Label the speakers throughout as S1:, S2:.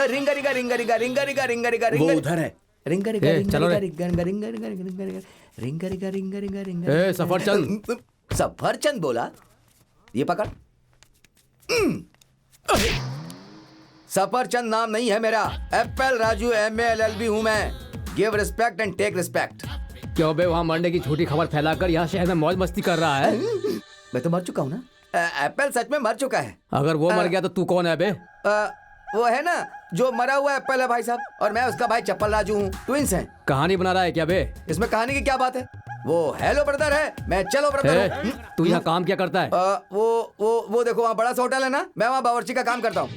S1: रिंगा रिंगा रिंगा रिंगा रिंगा रिंगा रिंगा रिंगा
S2: वो उधर है।
S1: रिंगा रिंगा
S3: ए,
S1: रिंगा
S3: चलो रे।
S1: रिंगा रिंगा रिंगा रिंगा रिंगा रिंगा रिंगा रिंगा रिंगा रिंगा रिंगा
S3: ए, सफरचंद।
S1: सफरचंद बोला? ये पकड़। सफरचंद नाम नहीं है मेरा, एप्पल राजू MALLB हूँ मैं। Give respect and take respect.
S3: क्यों बे, वहाँ मरने की झूठी खबर फैलाकर यहाँ शहर में मौज मस्ती कर रहा है?
S1: मैं तो मर चुका हूँ ना। एप्पल सच में मर चुका है।
S3: अगर वो मर गया तो तू कौन है बे?
S1: वो है ना जो मरा हुआ एप्पल है भाई साहब, और मैं उसका भाई चप्पल राजू हूँ। ट्विंस हैं।
S3: कहानी बना रहा है क्या बे?
S1: इसमें कहानी की क्या बात है? वो हेलो ब्रदर है, मैं चलो ब्रदर हूँ।
S3: तू यहाँ काम क्या करता है?
S1: वो देखो वहाँ बड़ा सा होटल है ना, मैं वहाँ बावर्ची का काम करता हूँ।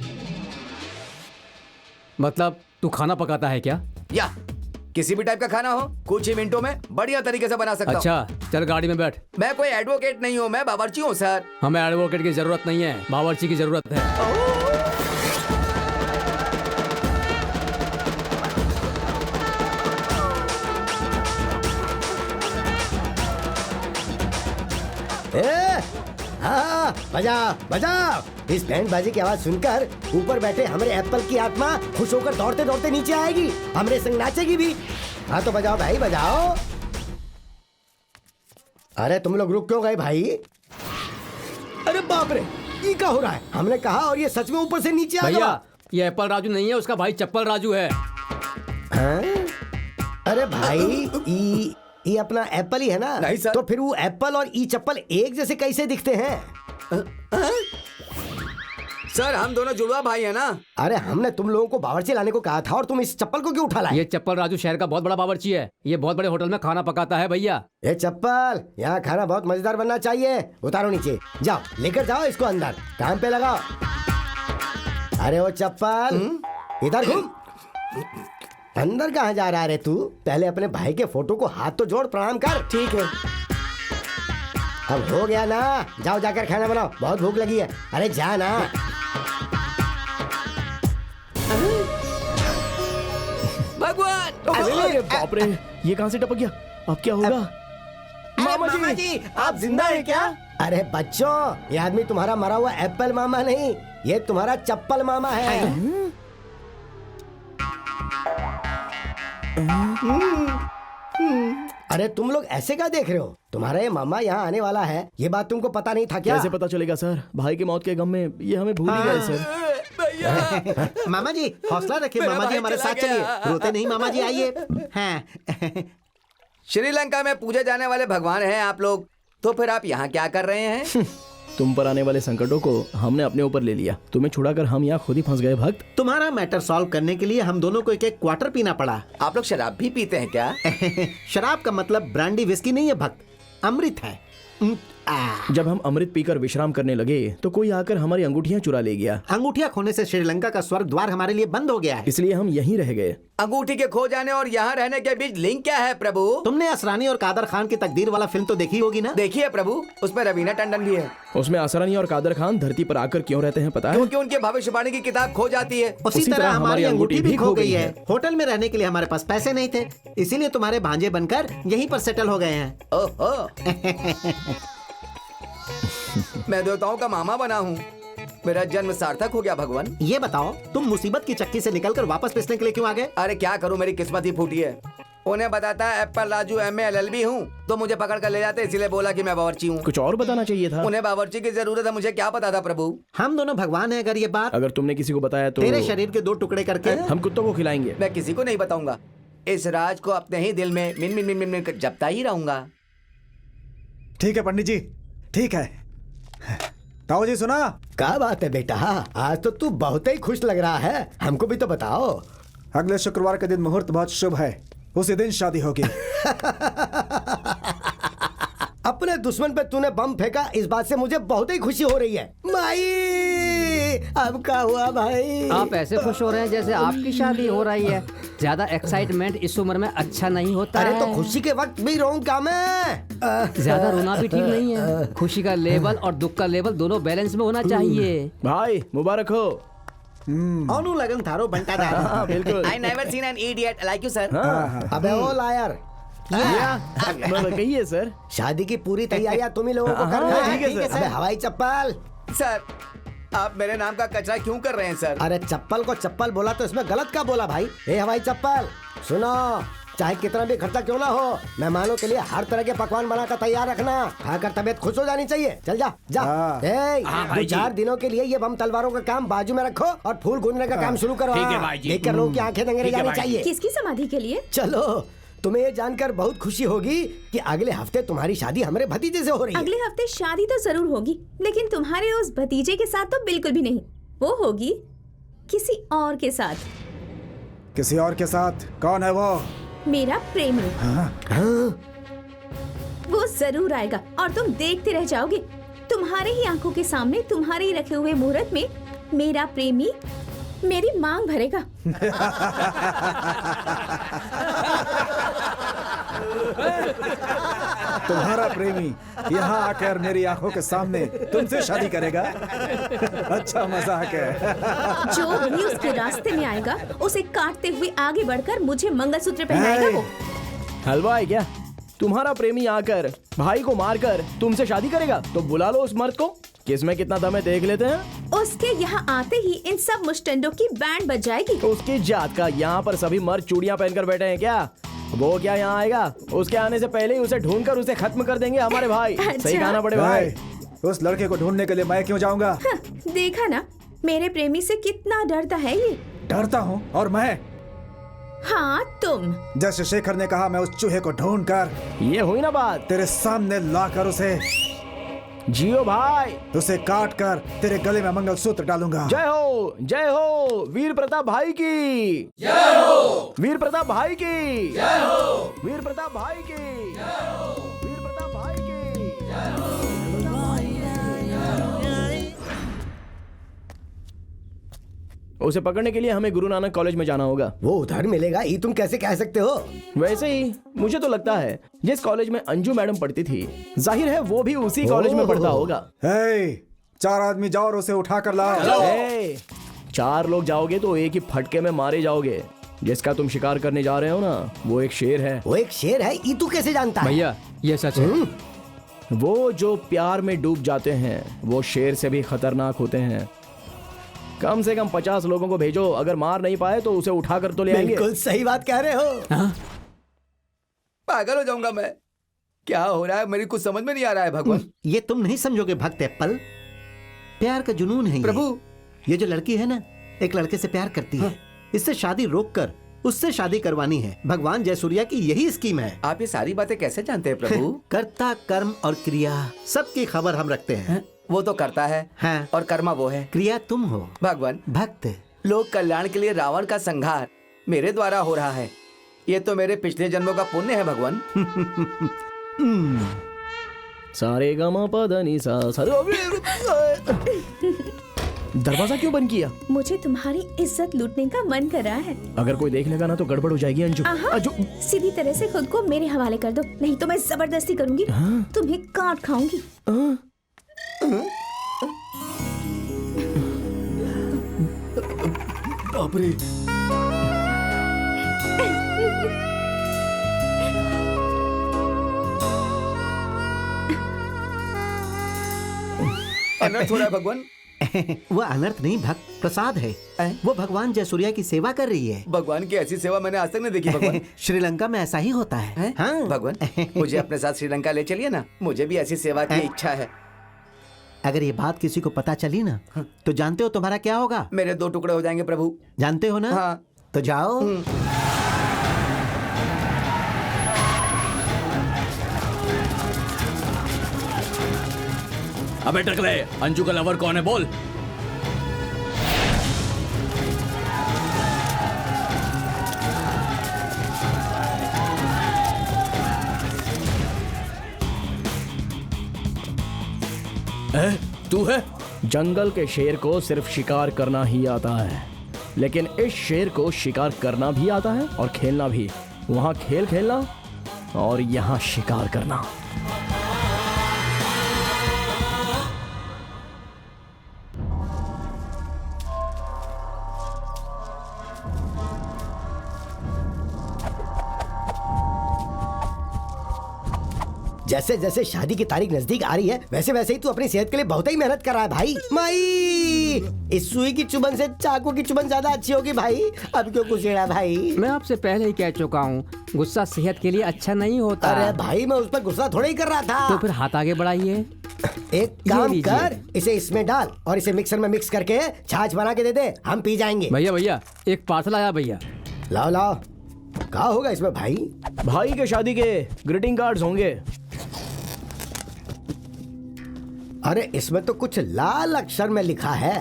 S3: मतलब तू खाना पकाता है क्या?
S1: या किसी भी टाइप का खाना हो, कुछ ही मिनटों में बढ़िया तरीके से बना सकता हूँ।
S3: अच्छा चल गाड़ी में बैठ।
S1: मैं कोई एडवोकेट नहीं हूँ, मैं बावर्ची हूँ सर।
S3: हमें एडवोकेट की जरूरत नहीं है, बावर्ची की जरूरत है।
S4: हाँ, बजाओ बजाओ। इस बैंड बाजी की आवाज सुनकर ऊपर बैठे हमारे एप्पल की आत्मा खुश होकर दौड़ते दौड़ते नीचे आएगी, हमारे संग नाचेगी भी। हाँ तो बजाओ भाई बजाओ। अरे तुम लोग रुक क्यों गए भाई? अरे बाप रे, ये क्या हो रहा है? हमने कहा और ये सच में ऊपर से नीचे आ गया।
S3: भैया ये एप्पल राजू नहीं है, उसका भाई चप्पल राजू है।
S4: हाँ? अरे भाई ये अपना एप्पल ही है ना?
S1: नहीं सर।
S4: तो फिर वो एप्पल और ई चप्पल एक जैसे कैसे दिखते हैं?
S1: सर हम दोनों जुड़वा भाई है ना।
S4: अरे हमने तुम लोगों को बावर्ची लाने को कहा था और तुम इस चप्पल को क्यों उठा लाए?
S3: ये चप्पल राजू शहर का बहुत बड़ा बावर्ची है, ये बहुत बड़े होटल में खाना पकाता है भैया।
S4: ये चप्पल, यहाँ खाना बहुत मजेदार बनना चाहिए। उतारो नीचे, जाओ लेकर जाओ इसको अंदर, काम पे लगाओ। अरे वो चप्पल इधर घूम। अंदर कहाँ जा रहा है रे तू? पहले अपने भाई के फोटो को हाथ तो जोड़ प्रणाम कर। ठीक है, अब हो गया ना? जाओ जाकर खाना बनाओ, बहुत भूख लगी है। अरे जा ना।
S1: भगवान!
S2: अरे बाप रे, ये कहाँ से टपक गया? अब क्या होगा?
S1: मामा जी
S4: आप जिंदा हैं क्या? अरे बच्चों, ये आदमी तुम्हारा मरा हुआ एप्पल मामा नहीं, ये तुम्हारा चप्पल मामा है। अरे तुम लोग ऐसे क्या देख रहे हो? तुम्हारा ये मामा यहाँ आने वाला है, ये बात तुमको पता नहीं था क्या?
S2: कैसे पता चलेगा सर? भाई के मौत के गम में ये हमें भूल ही गए सर।
S5: मामा जी हौसला रखिए,
S1: मेरा
S5: मामा जी
S1: भाई
S5: हमारे
S1: चला
S5: साथ चलिए,
S1: गया।
S5: रोते नहीं मामा जी, आइए। हाँ।
S1: श्रीलंका में पूजे जाने वाले भगवान हैं आप लोग, तो फिर आप यहाँ क्या कर रहे हैं?
S2: तुम पर आने वाले संकटों को हमने अपने ऊपर ले लिया, तुम्हें छुड़ाकर हम यहाँ खुद ही फंस गए भक्त।
S5: तुम्हारा मैटर सॉल्व करने के लिए हम दोनों को एक एक क्वार्टर पीना पड़ा।
S1: आप लोग शराब भी पीते हैं क्या?
S5: शराब का मतलब ब्रांडी विस्की नहीं है भक्त, अमृत है।
S2: जब हम अमृत पीकर विश्राम करने लगे तो कोई आकर हमारी अंगूठियां चुरा ले गया।
S5: अंगूठियां खोने से श्रीलंका का स्वर्ग द्वार हमारे लिए बंद हो गया है,
S2: इसलिए हम यहीं रह गए।
S1: अंगूठी के खो जाने और यहाँ रहने के बीच लिंक क्या है प्रभु?
S5: तुमने असरानी और कादर खान की तकदीर वाला फिल्म तो देखी होगी ना?
S1: देखिए प्रभु, उसमें रवीना टंडन भी है।
S2: उसमें असरानी और कादर खान धरती पर आकर क्यों रहते हैं पता है?
S1: क्योंकि उनकी भविष्यवाणी की किताब खो जाती है।
S5: उसी तरह हमारी अंगूठी भी खो गई है। होटल में रहने के लिए हमारे पास पैसे नहीं थे, इसीलिए तुम्हारे भांजे बनकर यहीं पर सेटल हो गए हैं।
S1: ओहो। मैं देवताओं का मामा बना हूँ, मेरा जन्म सार्थक हो गया भगवान।
S5: ये बताओ, तुम मुसीबत की चक्की से निकलकर वापस पिसने के लिए क्यों आ गए?
S1: अरे क्या करूँ, मेरी किस्मत ही फूटी है। उन्हें बताता है एप्पल राजू MALLB हूँ, तो मुझे पकड़ कर ले जाते, इसीलिए बोला कि मैं बावर्ची हूँ।
S2: कुछ और बताना चाहिए था।
S1: उन्हें बावर्ची की जरूरत है, मुझे क्या पता था प्रभु।
S5: हम दोनों भगवान हैं, अगर ये बात
S2: अगर तुमने किसी को बताया तो
S5: तेरे शरीर के 2 टुकड़े करके
S2: हम कुत्तों को खिलाएंगे।
S1: मैं किसी को नहीं बताऊंगा, इस राज को अपने ही दिल में मिन मिन मिन मिन मिन जपता ही रहूंगा।
S6: ठीक है पंडित जी, ठीक है। ताऊ जी सुना?
S4: क्या बात है बेटा, आज तो तू बहुत ही खुश लग रहा है, हमको भी तो बताओ।
S6: अगले शुक्रवार के दिन मुहूर्त बहुत शुभ है, उसी दिन शादी होगी।
S4: अपने दुश्मन पे तूने बम फेंका, इस बात से मुझे बहुत ही खुशी हो रही है। माई, अब क्या हुआ भाई?
S3: आप ऐसे खुश हो रहे हैं जैसे आपकी शादी हो रही है। ज्यादा एक्साइटमेंट इस उम्र में अच्छा नहीं होता
S4: अरे
S3: है।
S4: तो खुशी के वक्त भी रोऊं क्या मैं?
S3: ज्यादा रोना भी ठीक नहीं है। खुशी का लेवल और दुख का लेवल दोनों बैलेंस में होना चाहिए।
S2: भाई मुबारक हो।
S5: अनु लगन थारो बंटा था।
S2: बिल्कुल।
S1: I never seen an idiot like you, sir.
S4: अबे ओ लायर,
S2: कहिए सर।
S4: शादी की पूरी तैयारियां तुम ही लोगों को करनी है।
S2: ठीक है सर।
S4: अबे हवाई चप्पल।
S1: सर, आप मेरे नाम का कचरा क्यों कर रहे हैं सर?
S4: अरे चप्पल को चप्पल बोला तो इसमें गलत क्या बोला भाई? ए हवाई चप्पल, सुनो, चाहे कितना भी खर्चा क्यों ना हो, मेहमानों के लिए हर तरह के पकवान बनाकर तैयार रखना। खाकर तबीयत खुश हो जानी चाहिए। चल जा जा।
S6: हाँ।
S4: ए, 2-4 दिनों के लिए ये बम तलवारों का काम बाजू में रखो और फूल गूंजने का काम शुरू करो। देखकर लोगों की आंखें दंगे रह जानी चाहिए।
S7: किसकी समाधि के लिए?
S4: चलो, तुम्हें ये जानकर बहुत खुशी होगी कि अगले हफ्ते तुम्हारी शादी हमारे भतीजे से हो रही है।
S7: अगले हफ्ते शादी तो जरूर होगी, लेकिन तुम्हारे उस भतीजे के साथ तो बिल्कुल भी नहीं। वो होगी किसी और के साथ।
S6: किसी और के साथ? कौन है वो?
S7: मेरा प्रेमी। वो जरूर आएगा और तुम देखते रह जाओगे। तुम्हारे ही आंखों के सामने, तुम्हारे ही रखे हुए मुहूर्त में मेरा प्रेमी मेरी मांग भरेगा।
S6: तुम्हारा प्रेमी यहाँ आकर मेरी आंखों के सामने तुमसे शादी करेगा? अच्छा मजाक है।
S7: जो भी उसके रास्ते में आएगा उसे काटते हुए आगे बढ़कर मुझे मंगलसूत्र पहनाएगा वो।
S2: हलवा है क्या? तुम्हारा प्रेमी आकर भाई को मारकर तुमसे शादी करेगा? तो बुला लो उस मर्द को, किसमें कितना दम है देख लेते हैं।
S7: उसके यहाँ आते ही इन सब मुस्टंडों की बैंड बज जाएगी।
S2: उसकी जात का, यहाँ पर सभी मर्द चूड़ियां पहनकर बैठे हैं क्या? वो क्या यहाँ आएगा? उसके आने से पहले ही उसे ढूंढकर उसे खत्म कर देंगे हमारे भाई। सही
S7: अच्छा।
S2: कहना पड़े भाई।
S6: उस लड़के को ढूंढने के लिए मैं क्यों जाऊंगा?
S7: हाँ, देखा ना मेरे प्रेमी से कितना डरता है ये।
S6: डरता हूँ? और मैं?
S7: हाँ तुम।
S6: जैसे शेखर ने कहा, मैं उस चूहे को ढूंढ कर
S2: ये हुई ना बात।
S6: तेरे सामने लाकर उसे
S2: जियो भाई।
S6: उसे काट कर तेरे गले में मंगलसूत्र डालूंगा।
S2: जय हो वीर प्रताप भाई की जय हो, वीर प्रताप भाई की जय हो, वीर प्रताप भाई की जय हो, वीर प्रताप भाई की जय हो। उसे पकड़ने के लिए हमें गुरु नानक कॉलेज में जाना होगा।
S4: वो उधर मिलेगा ये तुम कैसे कह सकते हो?
S2: वैसे ही मुझे तो लगता है जिस कॉलेज में अंजू मैडम पढ़ती थी, जाहिर है वो भी उसी कॉलेज में पढ़ता होगा।
S6: 4 आदमी जाओ और उसे उठा कर लाओ।
S2: 4 लोग जाओगे तो एक ही फटके में मारे जाओगे। जिसका तुम शिकार करने जा रहे हो ना, वो एक शेर है।
S4: वो एक शेर है, ये तू कैसे जानता है?
S3: भैया ये सच है।
S2: वो जो प्यार में डूब जाते हैं वो शेर से भी खतरनाक होते हैं। कम से कम 50 लोगों को भेजो, अगर मार नहीं पाए तो उसे उठा कर तो ले आएंगे।
S4: बिल्कुल सही बात कह रहे हो।
S1: पागल हो जाऊंगा मैं। क्या हो रहा है, मेरी कुछ समझ में नहीं आ रहा है भगवान।
S5: ये तुम नहीं समझोगे भक्त एप्पल, प्यार का जुनून है ये।
S1: प्रभु,
S5: ये जो लड़की है ना, एक लड़के से प्यार करती है। इससे शादी रोककर उससे शादी करवानी है। भगवान जयसूर्या की यही स्कीम है।
S1: आप ये सारी बातें कैसे जानते हैं प्रभु?
S5: कर्ता, कर्म और क्रिया सबकी खबर हम रखते हैं।
S1: वो तो करता है
S5: हाँ।
S1: और कर्मा वो है।
S5: क्रिया तुम हो
S1: भगवान,
S5: भक्त।
S1: लोक कल्याण के लिए रावण का संहार मेरे द्वारा हो रहा है। ये तो मेरे पिछले जन्मों का पुण्य है भगवान।
S2: सारे गामा पधनी सा दरवाजा क्यों बंद किया?
S7: मुझे तुम्हारी इज्जत लूटने का मन कर रहा है।
S2: अगर कोई देख लेगा ना तो गड़बड़ हो जाएगी अंजू। अंजू
S7: सीधी तरह से खुद को मेरे हवाले कर दो, नहीं तो मैं जबरदस्ती करूंगी। तुम्हें काट खाऊंगी।
S1: अनर्थ हो रहा है भगवान।
S5: वो अनर्थ नहीं भक्त, प्रसाद है। वो भगवान जयसूर्या की सेवा कर रही है।
S1: भगवान की ऐसी सेवा मैंने आज तक नहीं देखी भगवान।
S5: श्रीलंका में ऐसा ही होता है। हाँ।
S1: भगवान, मुझे अपने साथ श्रीलंका ले चलिए ना, मुझे भी ऐसी सेवा की इच्छा है।
S5: अगर ये बात किसी को पता चली ना, तो जानते हो तुम्हारा क्या होगा?
S1: मेरे 2 टुकड़े हो जाएंगे प्रभु।
S5: जानते हो ना?
S1: हाँ।
S5: तो जाओ।
S8: अबे टकले, अंजू का लवर कौन है बोल? तू है?
S2: जंगल के शेर को सिर्फ शिकार करना ही आता है, लेकिन इस शेर को शिकार करना भी आता है और खेलना भी। वहाँ खेल खेलना और यहाँ शिकार करना।
S4: जैसे जैसे शादी की तारीख नजदीक आ रही है वैसे वैसे ही तू अपनी सेहत के लिए बहुत ही मेहनत कर रहा है भाई। माई, इस सुई की चुभन से चाकू की चुभन ज्यादा अच्छी होगी भाई। अब क्यों कुछेड़ा भाई?
S3: मैं आपसे पहले ही कह चुका हूँ, गुस्सा सेहत के लिए अच्छा नहीं होता।
S4: अरे भाई मैं उस पर गुस्सा थोड़ा ही कर रहा था।
S3: तो फिर हाथ आगे बढ़ाइए।
S4: एक काम
S3: लीजिए।
S4: कर, इसे इसमें डाल और इसे मिक्सर में मिक्स करके छाछ बना के दे दे, हम पी जाएंगे।
S3: भैया भैया एक पार्सल आया भैया।
S4: लाओ लाओ। क्या होगा इसमें भाई?
S2: भाई के शादी के ग्रीटिंग कार्ड्स होंगे।
S4: अरे इसमें तो कुछ लाल अक्षर में लिखा है।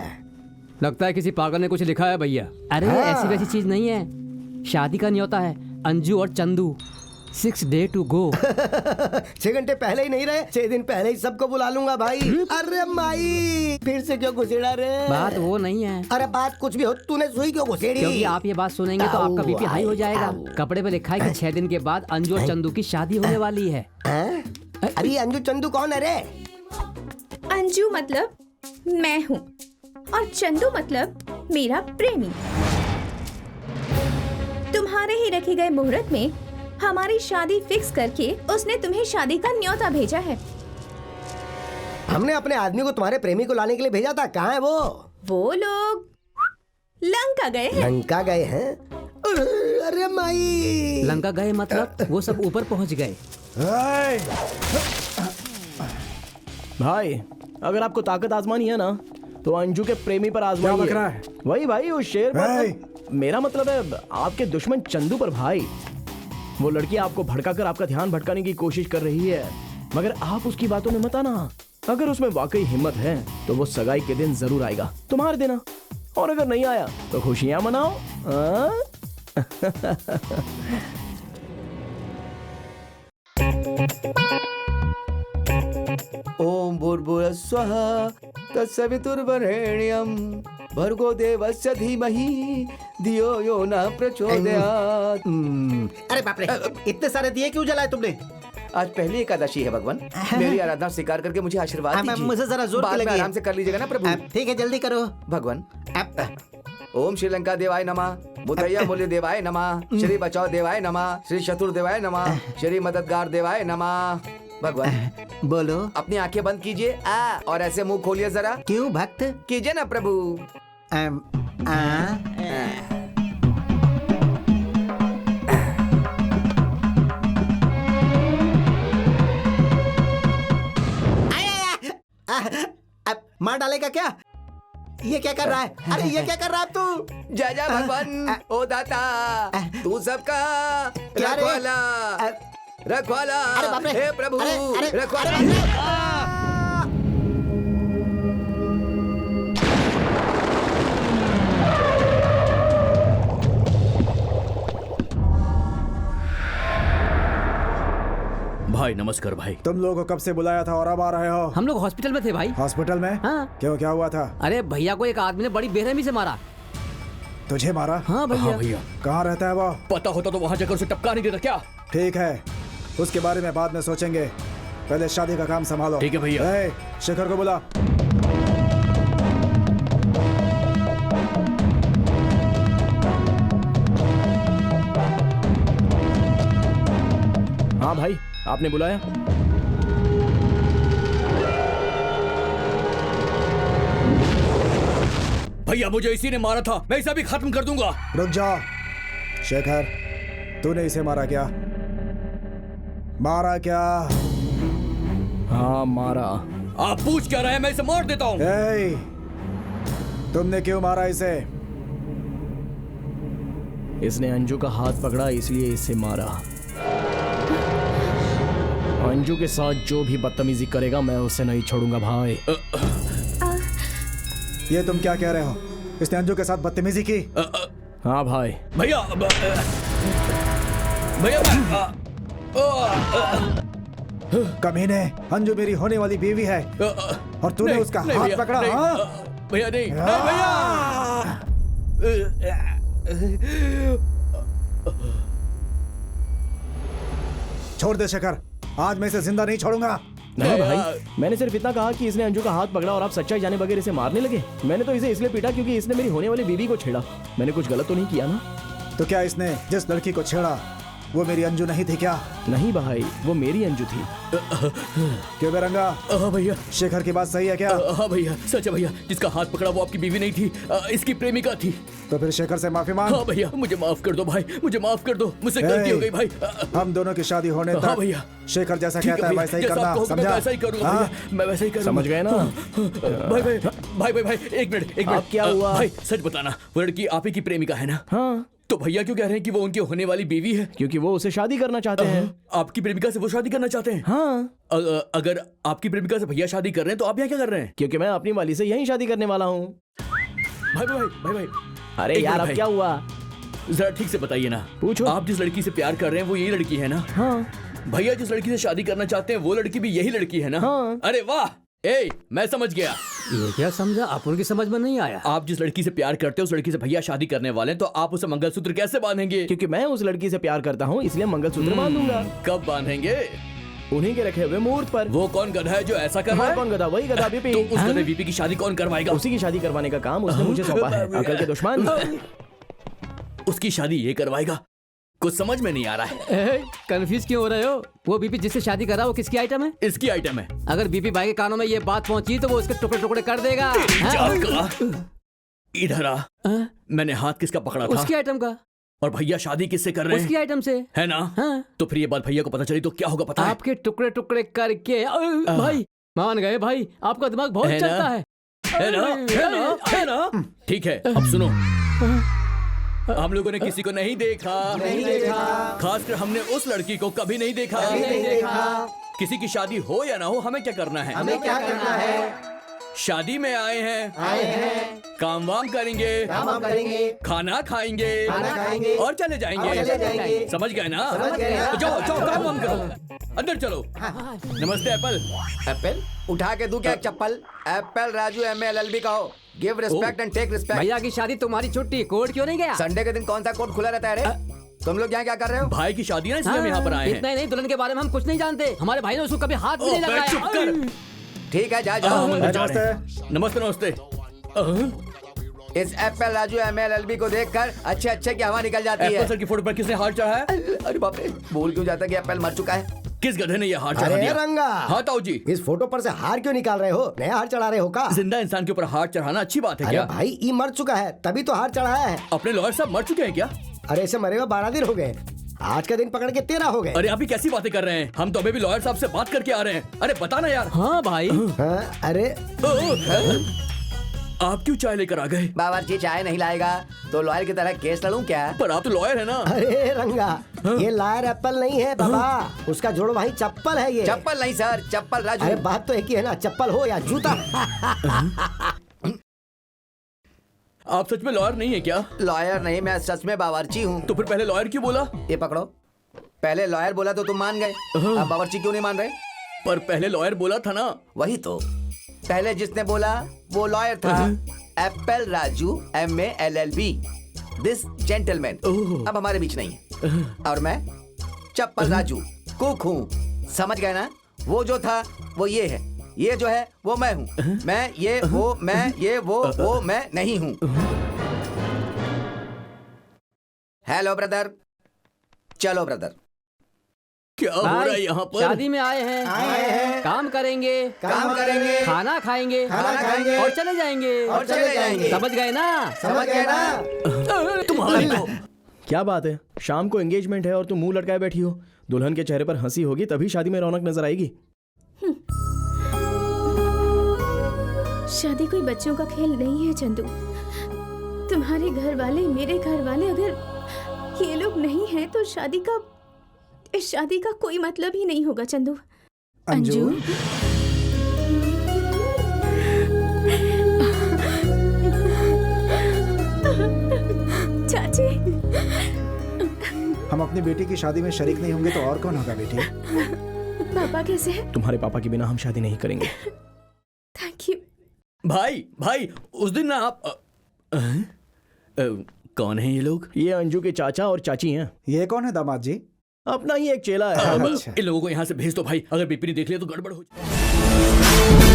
S3: लगता है किसी पागल ने कुछ लिखा है भैया। अरे
S4: हाँ।
S3: ऐसी वैसी चीज नहीं है, शादी का न्योता है। अंजू और चंदू 6 days to go।
S4: 6 घंटे पहले ही नहीं रहे, 6 दिन पहले ही सबको बुला लूंगा भाई। अरे माई, फिर से क्यों घुसेड़ा रे?
S3: बात वो नहीं है,
S4: अरे बात कुछ भी हो, तूने सुई क्यों घुसेड़ी?
S3: क्योंकि आप ये बात सुनेंगे तो आपका बीपी हाई हो जाएगा। कपड़े पे लिखा है कि 6 दिन के बाद अंजू और चंदू की शादी होने वाली है।
S4: हैं? अरे ये अंजू चंदू कौन है रे?
S7: अंजू मतलब मैं हूँ और चंदू मतलब मेरा प्रेमी। तुम्हारे ही रखे गए मुहूर्त में हमारी शादी फिक्स करके उसने तुम्हें शादी का न्योता भेजा है।
S4: हमने अपने आदमी को तुम्हारे प्रेमी को लाने के लिए भेजा था, कहाँ है वो?
S7: वो लोग लंका गए हैं।
S4: लंका गए हैं? अरे माई,
S3: लंका गए मतलब वो सब ऊपर पहुंच गए।
S2: भाई अगर आपको ताकत आजमानी है ना तो अंजू के प्रेमी पर
S6: क्या बक
S2: आजमाइए।
S6: रहा है?
S2: वही भाई उस शेर
S6: भाई।
S2: पर। मेरा मतलब है आपके दुश्मन चंदू पर भाई। वो लड़की आपको भड़काकर आपका ध्यान भटकाने की कोशिश कर रही है, मगर आप उसकी बातों में मत आना। अगर उसमें वाकई हिम्मत है तो वो सगाई के दिन जरूर आएगा, तुम्हार देना। और अगर नहीं आया तो खुशियां मनाओ।
S1: ओम भूर्भुवः स्वः तत्सवितुर्वरेण्यं भर्गो देवस्य धीमहि धियो यो न प्रचोदयात्।
S5: अरे बाप रे, इतने सारे दिए क्यों जलाए तुमने?
S1: आज पहली एकादशी है भगवान, मेरी आराधना स्वीकार करके मुझे आशीर्वाद दीजिए।
S5: मुझे जरा जोर
S1: बाद
S5: की
S1: में
S5: लगी है।
S1: आराम से कर लीजिएगा ना प्रभु।
S5: ठीक है, जल्दी करो।
S1: भगवान ओम श्रीलंका देवाय नमः, बुद्धया मूल्य देवाय नमः, श्री बचाओ देवाय नमः, श्री चतुर देवाय नमः, श्री मददगार देवाय नमः। भगवान
S5: बोलो।
S1: अपनी आंखें बंद कीजिए और ऐसे मुंह खोलिए जरा।
S5: क्यों भक्त?
S1: कीजिए ना प्रभु।
S5: मार डालेगा क्या? ये क्या कर रहा है? अरे ये क्या कर रहा है तू?
S1: जय जय भगवान, ओ दाता तू सबका
S5: क्या रे?
S1: रखवाला रखवाला।
S5: अरे बाप रे,
S1: हे प्रभु
S5: अरे
S1: रखवाला।
S8: भाई नमस्कार भाई।
S6: तुम लोगों को कब से बुलाया था और अब आ रहे हो?
S3: हम लोग हॉस्पिटल में थे भाई।
S6: हॉस्पिटल में?
S3: हाँ।
S6: क्यों, क्या हुआ था?
S3: अरे भैया को एक आदमी ने बड़ी बेरहमी से मारा।
S6: तुझे मारा?
S3: हाँ भैया।
S8: हाँ भैया,
S6: कहाँ रहता है वो?
S8: पता होता तो वहां जाकर उसे टपका नहीं देता क्या?
S6: ठीक है, उसके बारे में बाद में सोचेंगे, पहले शादी का काम संभालो।
S8: ठीक है भैया।
S6: ए, शेखर को बुला।
S2: हाँ भाई, आपने बुलाया?
S8: भैया मुझे इसी ने मारा था, मैं इसे भी खत्म कर दूंगा।
S6: रुक जाओ शेखर, तूने इसे मारा क्या? मारा क्या?
S2: हाँ मारा।
S8: आप पूछ क्या रहे हैं? मैं इसे मार देता हूँ।
S6: ए, तुमने क्यों मारा इसे?
S2: इसने अंजू का हाथ पकड़ा इसलिए इसे मारा। अंजू के साथ जो भी बदतमीजी करेगा मैं उसे नहीं छोड़ूंगा भाई।
S6: ये तुम क्या कह रहे हो? इसने अंजू के साथ बदतमीजी की?
S2: हाँ भाई।
S8: भैया भैया
S6: कमीने, अंजू मेरी होने वाली बीवी है और तूने
S8: नहीं,
S6: उसका
S8: नहीं
S6: हाथ
S8: भैया,
S6: पकड़ा?
S8: नहीं,
S6: हाँ?
S8: भैया नहीं, नहीं भैया।
S6: छोड़ दे शेखर, आज मैं इसे जिंदा नहीं छोड़ूंगा।
S2: नहीं भाई, मैंने सिर्फ इतना कहा कि इसने अंजू का हाथ पकड़ा और आप सच्चाई जाने बगैर इसे मारने लगे। मैंने तो इसे इसलिए पीटा क्योंकि इसने मेरी होने वाली बीवी को छेड़ा। मैंने कुछ गलत तो नहीं किया ना?
S6: तो क्या इसने जिस लड़की को छेड़ा वो मेरी अंजू नहीं थी क्या?
S2: नहीं भाई, वो मेरी अंजू थी।
S6: क्यों बेरंगा?
S8: हाँ भैया,
S6: शेखर की बात सही है क्या?
S8: हाँ भैया, सच है भैया। जिसका हाथ पकड़ा वो आपकी बीवी नहीं थी, इसकी प्रेमिका थी।
S6: तो फिर शेखर से माफी मांग।
S8: हाँ भैया, मुझे माफ कर दो भाई, मुझे माफ कर दो, मुझसे गलती हो गई भाई।
S6: हम दोनों की शादी होने
S8: हाँ
S6: तक
S8: भैया,
S6: शेखर जैसा
S8: ठीक
S6: कहता है
S8: भैया,
S6: वैसा ही
S8: जैसा
S6: करना,
S8: आप कहोगे, मैं
S6: समझा?
S8: वैसा ही करूंगा
S6: हाँ?
S8: भैया, मैं वैसा ही करूंगा।
S2: समझ गए ना?
S8: भाई भाई भाई भाई भाई, एक मिनट
S2: अब क्या हुआ?
S8: भाई सच बताना, वो लड़की आप ही की प्रेमिका है ना?
S2: हाँ,
S8: तो भैया क्यों कह रहे हैं कि वो उनकी होने वाली बीवी है?
S2: क्योंकि वो उसे शादी करना चाहते हैं।
S8: आपकी प्रेमिका से वो शादी करना चाहते हैं?
S2: हाँ,
S8: अगर आपकी प्रेमिका से भैया शादी कर रहे हैं तो आप यहाँ क्या कर रहे हैं?
S2: क्योंकि मैं अपनी वाली से यही शादी करने वाला हूँ।
S8: भाई भाई भाई भाई,
S2: अरे
S8: एक
S2: यार,
S8: मिनट
S2: अब
S8: भाई।
S2: क्या हुआ?
S8: जरा ठीक से बताइए ना।
S2: पूछो।
S8: आप जिस लड़की से प्यार कर रहे हैं वो यही लड़की है ना?
S2: हाँ
S8: भैया जिस लड़की से शादी करना चाहते हैं वो लड़की भी यही लड़की है ना?
S2: हाँ।
S8: अरे वाह, ए मैं समझ गया।
S3: ये क्या समझा? आप उनकी समझ में नहीं आया।
S8: आप जिस लड़की से प्यार करते हो उस लड़की से भैया शादी करने वाले हैं, तो आप उसे मंगलसूत्र कैसे बांधेंगे?
S2: क्योंकि मैं उस लड़की से प्यार करता हूँ, इसलिए मंगलसूत्र बांधूंगा।
S8: कब बांधेंगे?
S2: उन्हीं के रखे हुए मुहूर्त पर।
S8: वो कौन गधा है जो ऐसा कर रहा
S2: हाँ,
S8: है?
S2: कौन गधा? वही गधा बीपी।
S8: तो उस गधे बीपी की शादी कौन करवाएगा?
S2: उसी की शादी करवाने का काम उसने मुझे सौंपा है। अकल के दुश्मन।
S8: उसकी शादी ये करवाएगा? कुछ समझ में नहीं आ रहा है।
S3: कंफ्यूज क्यों हो रहे हो? वो बीपी जिससे शादी कर रहा है वो किसकी आइटम है?
S8: इसकी आइटम है।
S3: अगर बीपी भाई के कानों में ये बात पहुंची तो वो उसके टुकड़े टुकड़े कर देगा।
S8: जात का। इधर आ। मैंने हाथ किसका पकड़ा था?
S3: उसकी आइटम का।
S8: और भैया शादी किससे कर रहे
S3: उसकी
S8: हैं?
S3: आइटम से।
S8: है ना?
S3: हाँ।
S8: तो फिर ये बात भैया को पता चली तो क्या होगा पता है?
S3: आपके टुकड़े टुकड़े करके भाई मान गए भाई, आपका दिमाग बहुत
S8: है ना?
S3: चलता है।
S8: है ना? है ना? है ना? ठीक है, अब सुनो। हम लोगों ने किसी को नहीं देखा, खासकर हमने उस लड़की को कभी नहीं देखा। किसी की शादी हो या ना हो, हमें क्या करना है?
S4: हमें क्या करना है?
S8: शादी में आए हैं, काम वाम करेंगे, खाना खाएंगे, और चले जाएंगे। समझ गए ना? तो जाओ जाओ, काम वाम करो, अंदर चलो। नमस्ते एप्पल।
S1: एप्पल उठा के दूं क्या एक चप्पल? एप्पल राजू MALLB कहो। Give respect and take respect.
S3: भैया की शादी तुम्हारी छुट्टी, कोर्ट क्यों नहीं गया?
S1: संडे के दिन कौन सा कोर्ट खुला रहता है रे? तुम लोग यहाँ क्या कर रहे हो?
S8: भाई की शादी है ना, इसलिए हम यहाँ पर आए हैं।
S3: इतना ही नहीं, दुल्हन के बारे में हम कुछ नहीं जानते। हमारे भाई ने उसको कभी हाथ भी नहीं
S8: ओ,
S3: लगाया।
S8: चुप कर।
S1: ठीक है, जा
S8: हम
S1: जाओ।
S8: अंदर जा रहे हैं। नमस्ते नमस्ते।
S1: इस एप्पल राजू MALLB को देखकर अच्छे अच्छे की हवा निकल जाती
S8: एप्पल
S1: है।
S8: सर की फोटो पर किसने हार चढ़ा है?
S1: अरे बाप रे, भूल क्यों जाता कि एप्पल मर चुका है?
S8: किस गधे ने ये हार चढ़ा
S4: अरे
S8: दिया?
S4: रंगा,
S8: हाँ ताऊ जी।
S4: इस फोटो पर से हार क्यों निकाल रहे हो? नया हार चढ़ा रहे हो का?
S8: जिंदा इंसान के ऊपर हार चढ़ाना अच्छी बात है
S4: अरे
S8: क्या?
S4: भाई, ये मर चुका है तभी तो हार चढ़ाया है।
S8: अपने लॉयर साहब मर चुके हैं क्या?
S4: अरे इसे मरे हुए 12 दिन हो गए, आज का दिन पकड़ के 13 हो गए।
S8: अरे आप ही कैसी बातें कर रहे हैं? हम तो अभी भी लॉयर साहब से बात करके आ रहे हैं। अरे बताना यार।
S3: हाँ भाई।
S4: हाँ, अरे
S8: आप क्यों चाय लेकर आ गए?
S1: बावर्ची चाय नहीं लाएगा तो लॉयर की तरह केस लड़ूं क्या?
S8: पर आप तो लॉयर है ना?
S4: अरे रंगा, ये लायर एप्पल नहीं है बाबा, उसका जोड़ भाई चप्पल है ये।
S1: चप्पल नहीं सर, चप्पल राजू।
S4: अरे बात तो एक ही है ना, चप्पल हो या जूता।
S8: आप सच में लॉयर नहीं है क्या?
S1: लॉयर नहीं, मैं सच में बावर्ची हूँ।
S8: तो फिर पहले लॉयर क्यों बोला?
S1: ये पकड़ो। पहले लॉयर बोला तो तुम मान गए, अब बावर्ची क्यों नहीं मान रहे?
S8: पर पहले लॉयर बोला था ना?
S1: वही तो, पहले जिसने बोला वो लॉयर था। Apple Raju MALLB, this gentleman अब हमारे बीच नहीं है। और मैं चप्पल राजू कुक हूँ, समझ गए ना? वो जो था वो ये है, ये जो है वो मैं हूँ। मैं ये वो, मैं ये वो मैं नहीं हूँ। हेलो ब्रदर, चलो ब्रदर।
S8: क्या हो रहा है यहाँ पर?
S3: शादी में आए हैं, काम करेंगे,
S1: काम करेंगे,
S3: खाना खाएंगे,
S1: खाएंगे,
S3: और चले जाएंगे।
S1: और चले जाएंगे।
S3: समझ गए ना?
S1: समझ गए ना?
S8: तुम्हारी तो
S2: क्या बात है, शाम को एंगेजमेंट है और तुम मुंह लटकाए बैठी हो। दुल्हन के चेहरे पर हंसी होगी तभी शादी में रौनक नजर आएगी।
S7: शादी कोई बच्चों का खेल नहीं है चंदू। तुम्हारे घर वाले, मेरे घर वाले अगर ये लोग नहीं हैं तो इस शादी का कोई मतलब ही नहीं होगा चंदू।
S6: अंजू,
S7: चाची,
S6: हम अपनी बेटी की शादी में शरीक नहीं होंगे तो और कौन होगा बेटी?
S7: पापा कैसे हैं?
S2: तुम्हारे पापा के बिना हम शादी नहीं करेंगे।
S7: Thank you.
S8: भाई उस दिन ना आप कौन है ये लोग?
S2: ये अंजू के चाचा और चाची हैं।
S6: ये कौन है दामाद जी?
S2: अपना ही एक चेला है।
S6: अच्छा।
S8: इन लोगों को यहाँ से भेज दो भाई, अगर बीपी ने देख लिया तो गड़बड़ हो जाए।